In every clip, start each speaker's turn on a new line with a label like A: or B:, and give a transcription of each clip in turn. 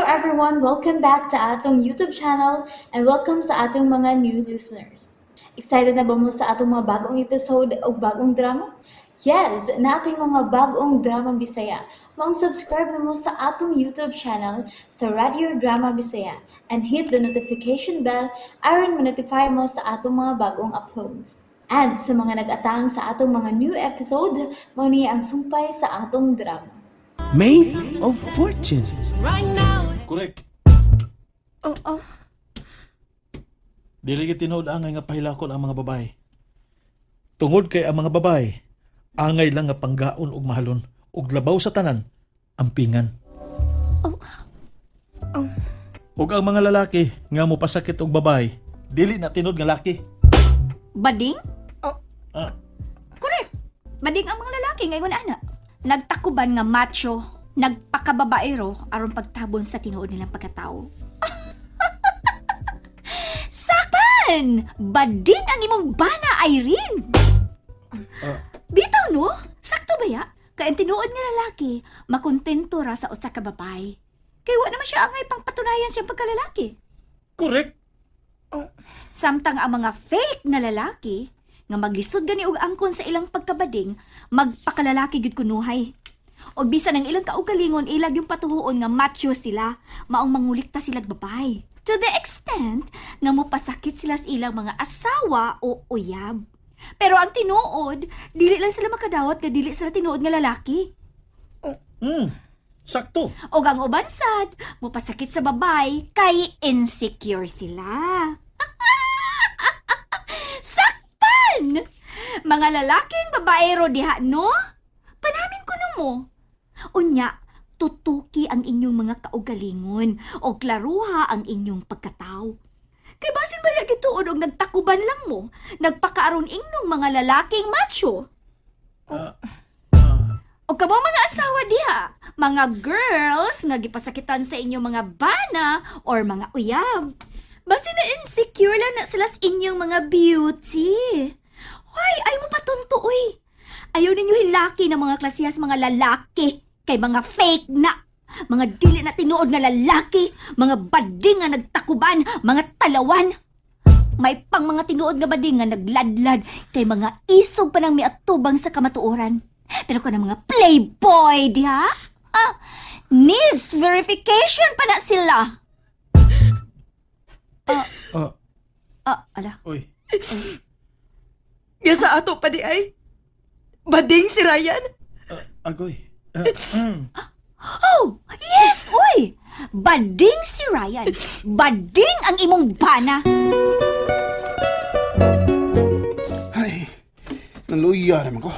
A: everyone, welcome back to atong YouTube channel and welcome sa atong mga new listeners. Excited na ba mo sa atong mga bagong episode o bagong drama? Yes, na ating mga bagong drama Bisaya. Subscribe na mo sa atong YouTube channel sa Radio Drama Bisaya and hit the notification bell aron ma-notify mo sa atong mga bagong uploads. And sa mga nag-atang sa atong mga new episode, mo niya ang sumpay sa atong drama.
B: Made of Fortune.
C: Correct.
D: Oh.
C: Dili gyud tinuod angay nga pahilakon ang mga babae. Tungod kay ang mga babae, angay lang nga panggaon og mahalon ug labaw sa tanan, ampingan. Ug ang mga lalaki nga mopasakit og babae, dili na tinuod nga laki.
D: Bading?
C: Ah,
D: Correct. Bading ang mga lalaki ngayon, ana. Nagtakuban nga macho, nagpakababaero aron pagtabon sa tinuod nilang pagkatao. Sakan! Bading ang imong bana, Irene!
C: ah,
D: Bitaw no? Sakto ba ya? Kaya ang tinuod nga lalaki, makontento ra sa usa ka babae. Kaya wa naman siya angay pang patunayan siyang pagkalalaki.
C: correct.
D: Samtang ang mga fake na lalaki, nga maglisod gani og angkon sa ilang pagkabading, magpakalalaki gid kunuhay. Og bisan ang ilang kaugalingon ilag yung patuhuon nga macho sila, maong mangulikta sila babay. To the extent nga mopasakit sila sa ilang mga asawa o uyab. Pero ang tinuod, dili lang sila makadawat nga dili sila tinuod nga lalaki.
C: Sakto.
D: Og ang uban sad, mopasakit sa babay kay insecure sila. Sakpan! Mga lalaking babaero diha, no? Panamin ko no mo. Unya, tutuki ang inyong mga kaugalingon o klaruha ang inyong pagkatao. Kay basin ba gituod og nagtakuban lang mo, nagpakaaron ingnong mga lalaking macho? O kamo mga asawa diha, mga girls nga gipasakitan sa inyong mga bana or mga uyab. Basi na insecure lang na sila sa inyong mga beauty. Hoy, ay mo patunto, uy. Ayaw ninyo hilaki ng mga klasihas mga lalaki kay mga fake na. Mga dili na tinuod nga lalaki, mga bading nga nagtakuban, mga talawan. May pang mga tinuod nga bading nga nagladlad kay mga isog pa nang miatubang sa kamatuoran. Pero kung mga playboy diha, needs verification pa na sila. Ala.
C: Oy.
E: Nga sa ato pa di ay. Bading si Ryan.
C: Agoy.
D: Oh, yes, uy! Bading si Ryan. Bading ang imong bana.
B: Ay, naluya naman ko.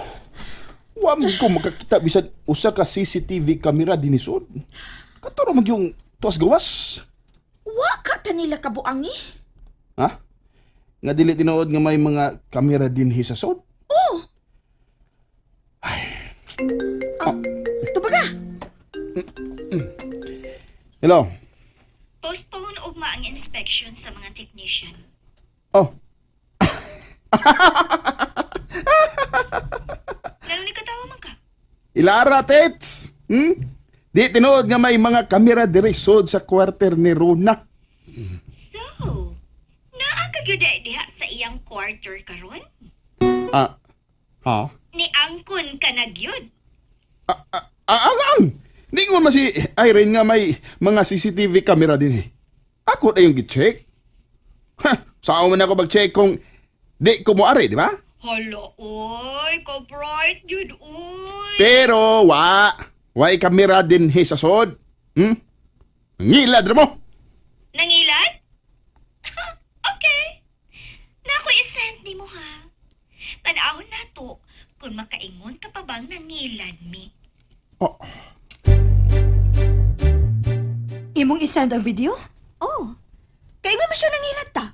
B: Wa mo ko makakita bisan usa ka CCTV camera dinisod. Katuro mag yung tuas gawas.
E: Waka ta nila kabuangi.
B: Ha? Nga dili tinuod nga may mga kamera dinhi sa sod.
E: Tubaga.
B: Hello.
D: Postpone ugma ang inspection sa mga technician.
B: Oh,
D: Ganun ni katawa man ka?
B: Ilara tets. Di tinuod nga may mga kamera diri sod sa kwarter ni Rona.
D: So, naa ka gyud diha sa iyang quarter karon?
B: Ha?
D: Ni angkon ka na gyud.
B: Ang! Di ko man si Irene nga may mga CCTV camera din eh. Ako na yung gi-check. Saan man ako mag-check kung di ko mo ari, di ba?
D: Hala, oy, ka-bright yun, oy.
B: Pero, wa'y kamera din he sa sod. Ngilad mo.
D: Nangilan? Okay. Naku, isend ni mo, ha? Tanahon na to, kung makaingon ka pa bang nangilan mi.
B: Oh,
E: Imong isend ang video?
D: Oh, kaingon mo siya nangilan ta.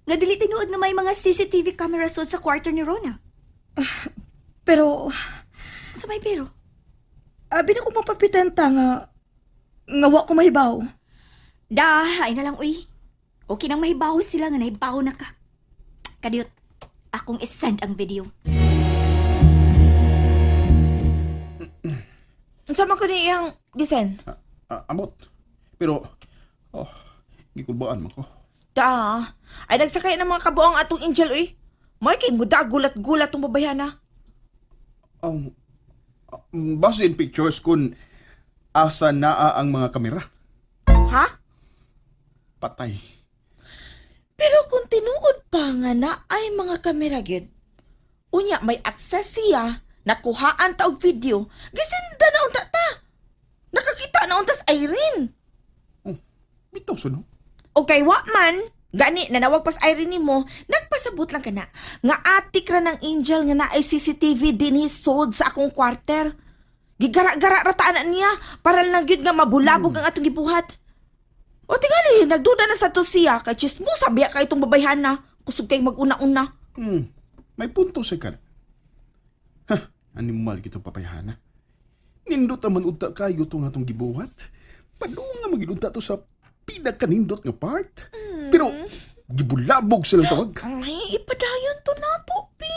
D: Nga dili tinuod nga may mga CCTV camera sod sa kwarto ni Rona.
E: Pero,
D: Sa may pero?
E: abi na ko mapapitenta nga wa ko mahibaw.
D: Ay na lang, uy. Okay nang mahibaw sila nga nahibaw na ka. Kadiyot, akong isend ang video.
E: Unsa man ko ni iyang gisen?
B: Amot. Pero, gikulbaan man ko.
E: Da, ay nagsakay ng mga kabuang atong Angel, uy. May kay muda, gulat-gulat tong babayana.
B: Ang base in pictures kung asa naa ang mga kamera.
E: Ha?
B: Patay.
E: Pero kung tinuod pa nga na ay mga kamera gyud, unya may access siya, nakuhaan ta og video, gisinda na unta ta. Nakakita na untas Irene.
B: Bitaw suno.
E: O kay wa man, gani nanawag pas Irene nimo, nagpasabot lang kana nga atik ra ng Angel nga naay CCTV dinhi sod sa akong kwarter. Gigara-gara ra taan niya para lang gyud nga mabulabog ang atong gibuhat. O tingali, nagduda na sa to siya kay chismosa biya kay itong babayhan na. Kusog kay maguna-una.
B: May punto sa kan. Animal gito papayhana. Nindot naman unta kayo itong atong gibuhat. Padung na magilunta to sa pinagkanindot nga part. Pero, gibulabog silang tawag.
E: Ay, ipadayon to na to, pi.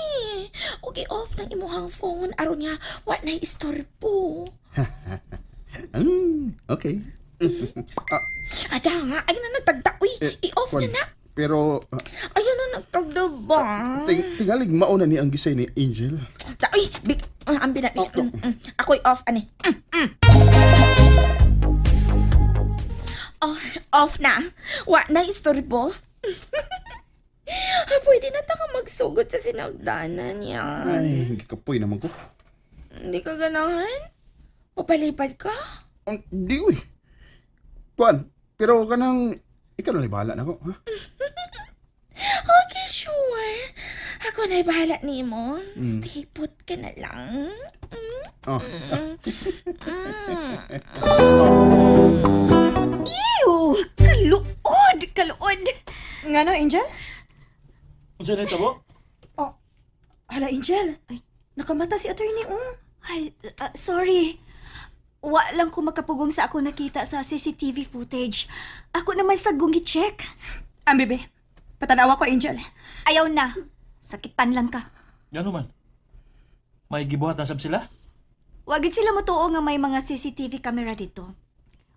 E: O off ng imuhang phone, aron niya, what na istorbo.
B: Okay.
E: Ada nga, ay na nagtagda, uy, i-off na na.
B: Pero,
E: Ayun na nagtagda ba?
B: tingalig mauna ni ang gisay ni Angel.
E: Da, uy, big, ang binabi. Ako'y off, ani. Oh, off na. What na istorbo? Pwede na ta nga magsugod sa sinagdanan niya.
B: Ay, gikapoy naman ko.
E: Hindi ka ganahan? Papalipad ka?
B: Di uy. Kuan, pero kanang, ikaw na bahala na ko, ha?
E: Okay, sure. Ako na'y bahala ni mo. Stay put ka na lang.
B: Oh.
D: Ew! Kaluod! Kaluod!
E: Nga no, Angel?
C: Kung saan ito po?
E: Hala, Angel. Ay, nakamata si attorney,
D: Ay, sorry. Wa lang ko makapugong sa ako nakita sa CCTV footage. Ako naman sa gungi-check.
E: Bebe. Patanawa ko, Angel.
D: Ayaw na. Sakitan lang ka.
C: Yan man. May gibuhat na sab sila?
D: Wagid sila matuo nga may mga CCTV camera dito.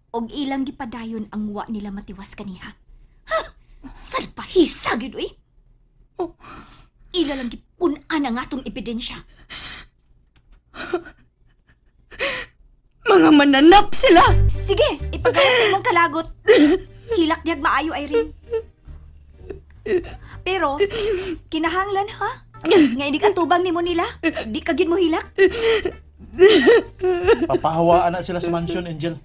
D: Og ilang gipadayon ang wa nila matiwas kaniha. Ha? Salpahisa gid uy. Ila lang gipun-an ang atong ebidensya.
E: Mga mananap sila!
D: Sige, ipagawas imong kalagot. Hilak diag maayo, Irene. Pero, kinahanglan ha? Nga hindi atubang nimo nila. Di ka gid mo hilak.
C: Papahawaan na sila sa mansion, Angel.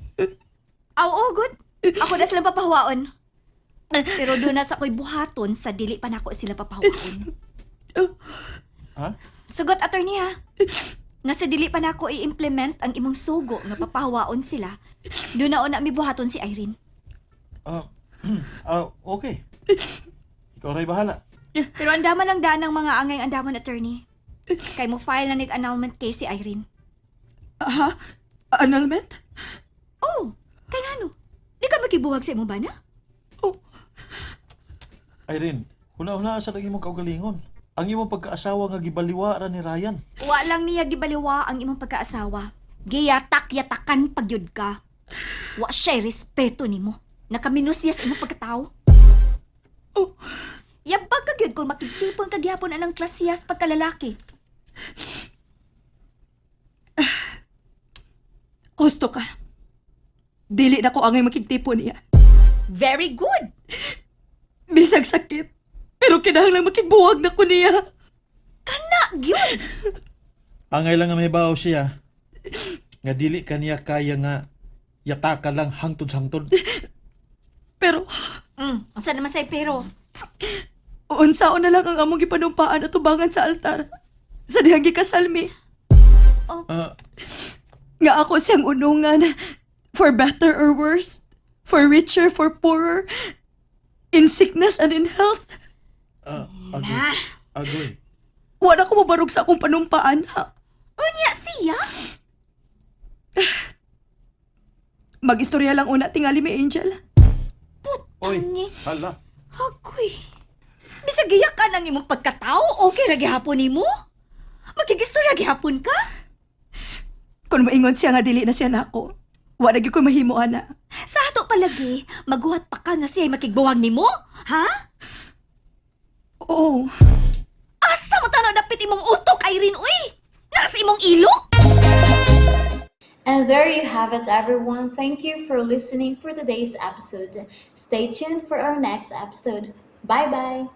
D: Aw, good. Ako na silang papahawaon. Pero doon na sa ako'y buhaton sa dili pa nako sila papahawaon.
C: Ha?
D: Sugot, attorney ha. Nga sa dili pa nako i-implement ang imong sugo nga papahawaon sila, doon na una mi buhaton si Irene.
C: Okay. Ikaw ray bahala.
D: Pero andaman lang daan ng mga angay andaman, attorney. Kay mo file na nag-annulment case si Irene.
E: Ha? Annulment?
D: Oh, kay ano? Di ka makibuwag sa imong bana?
C: Irene, huna-huna sa lagi mong kaugalingon. Ang imong pagkaasawa nga gibaliwa ra ni Ryan.
D: Wa lang niya gibaliwa ang imong pagkaasawa. Giyatak-yatakan pagyud ka. Wa siya'y respeto nimo. Nakaminos niya sa imong pagkatao. Yabag ka gyud kung makitipon ka gyapon anang klasiyas pagkalalaki.
E: Gusto ka. Dili na ko angay makigtipo niya.
D: Very good.
E: Bisag sakit. Pero kinahanglan makigbuwag na ko niya.
D: Kana gyud.
C: Angay lang nga may bawo siya. Nga dili kaniya kaya nga yataka lang hangtod-hangtod.
E: Pero,
D: Unsa naman say pero?
E: unsaon na lang ang among gipanumpaan at tubangan sa altar. Sa dihang gikasalmi. Nga ako siyang unungan. For better or worse. For richer, for poorer. In sickness and in health.
C: Agoy.
E: Wala ko mabarog sa akong panumpaan, ha?
D: Unya siya?
E: Mag-istorya lang una tingali may Angel.
C: Oy,
D: Tangi.
C: hala.
D: Agoy. Bisag giyak ka ng imong pagkatao, okay ra gihapon nimo? Magigistorya gihapon ka?
E: Kung maingon siya nga dili na siya nako,
F: Wa na gyud ko mahimo ana.
D: Sa ato palagi, maguhat pa ka na siya makigbuwag nimo? Ha?
F: Oo.
D: Asa mo tanaw dapit imong utok, Irene, uy? Nasa imong ilok?
A: And there you have it, everyone. Thank you for listening for today's episode. Stay tuned for our next episode. Bye bye.